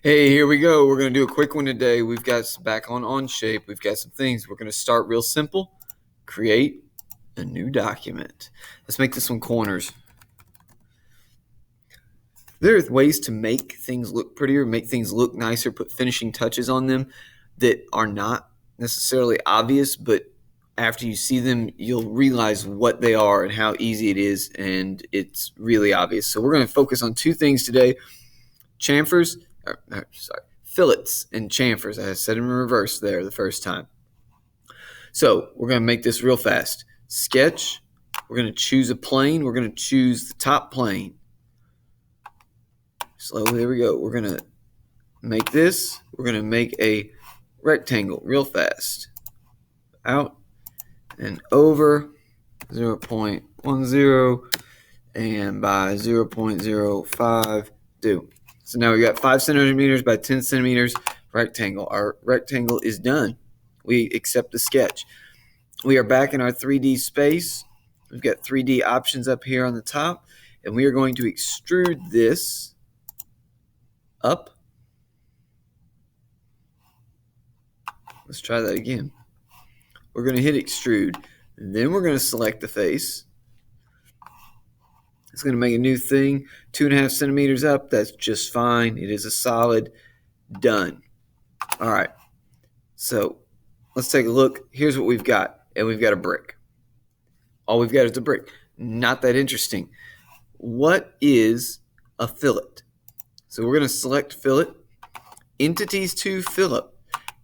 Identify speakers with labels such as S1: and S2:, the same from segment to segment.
S1: Hey, here we go. We're going to do a quick one today. We've got back on OnShape. We've got some things. We're going to start real simple. Create a new document. Let's make this one corners. There are ways to make things look prettier, make things look nicer, put finishing touches on them that are not necessarily obvious, but after you see them, you'll realize what they are and how easy it is, and it's really obvious. So we're going to focus on two things today. Fillets and chamfers. I said them in reverse there the first time. So we're going to make this real fast. Sketch. We're going to choose a plane. We're going to choose the top plane. Slowly, there we go. We're going to make this. We're going to make a rectangle real fast. Out and over 0.10 and by 0.05 do. So now we got 5 centimeters by 10 centimeters rectangle. Our rectangle is done. We accept the sketch. We are back in our 3D space. We've got 3D options up here on the top, and we are going to extrude this up. Let's try that again. We're going to hit extrude. Then we're going to select the face. It's going to make a new thing, 2.5 centimeters up. That's just fine. It is a solid. Done. All right. So let's take a look. Here's what we've got. And we've got a brick. All we've got is a brick. Not that interesting. What is a fillet? So we're going to select fillet. Entities to fillet.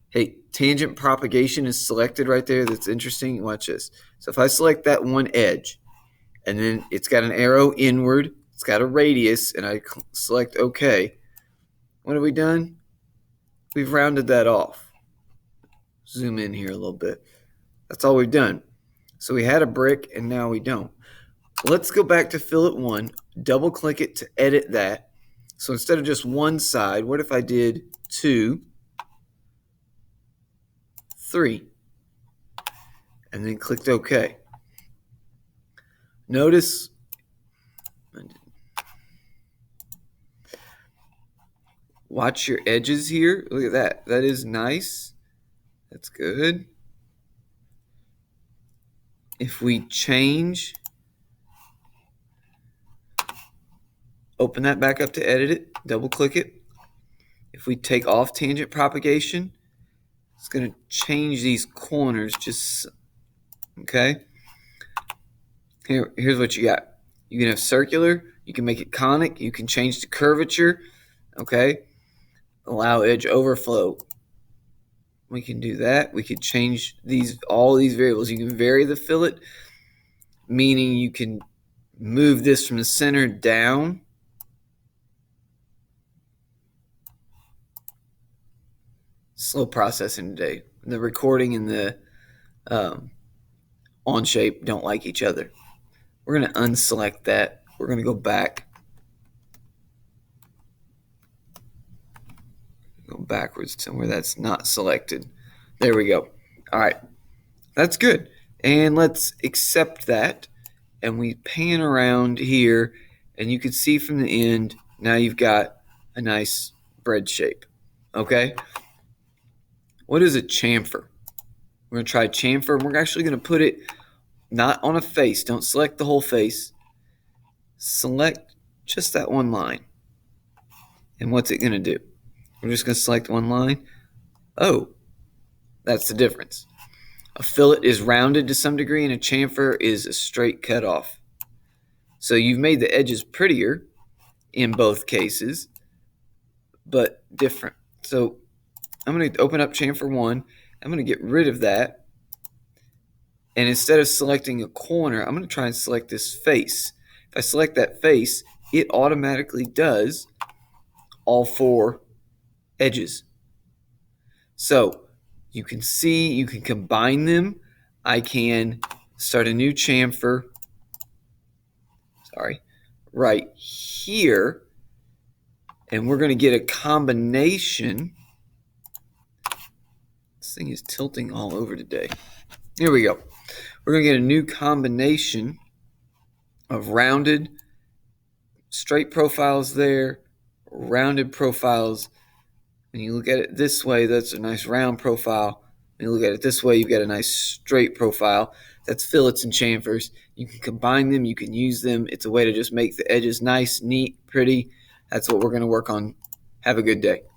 S1: Hey, tangent propagation is selected right there. That's interesting. Watch this. So if I select that one edge, and then it's got an arrow inward, it's got a radius, and I select OK. What have we done? We've rounded that off. Zoom in here a little bit. That's all we've done. So we had a brick, and now we don't. Let's go back to fillet 1, double click it to edit that. So instead of just one side, what if I did 2, 3, and then clicked OK. Notice watch your edges here. Look at that. That is nice. That's good. If we change, open that back up to edit it, double click it. If we take off tangent propagation, it's going to change these corners just, okay? Here's what you got. You can have circular, you can make it conic, you can change the curvature, okay? Allow edge overflow. We can do that. We could change all these variables. You can vary the fillet, meaning you can move this from the center down. Slow processing today. The recording and the OnShape don't like each other. We're going to unselect that. We're going to go back. Go backwards to where that's not selected. There we go. All right. That's good. And let's accept that. And we pan around here, and you can see from the end, now you've got a nice bread shape. Okay? What is a chamfer? We're going to try chamfer. We're actually going to put it not on a face. Don't select the whole face. Select just that one line. And what's it going to do? We're just going to select one line. Oh, that's the difference. A fillet is rounded to some degree, and a chamfer is a straight cut off. So you've made the edges prettier in both cases, but different. So I'm going to open up chamfer 1. I'm going to get rid of that. And instead of selecting a corner, I'm going to try and select this face. If I select that face, it automatically does all 4 edges. So you can see, you can combine them. I can start a new chamfer, right here. And we're going to get a combination. This thing is tilting all over today. Here we go. We're going to get a new combination of rounded, straight profiles there, rounded profiles When you look at it this way, that's a nice round profile. When you look at it this way, you've got a nice straight profile. That's fillets and chamfers. You can combine them. You can use them. It's a way to just make the edges nice, neat, pretty. That's what we're going to work on. Have a good day.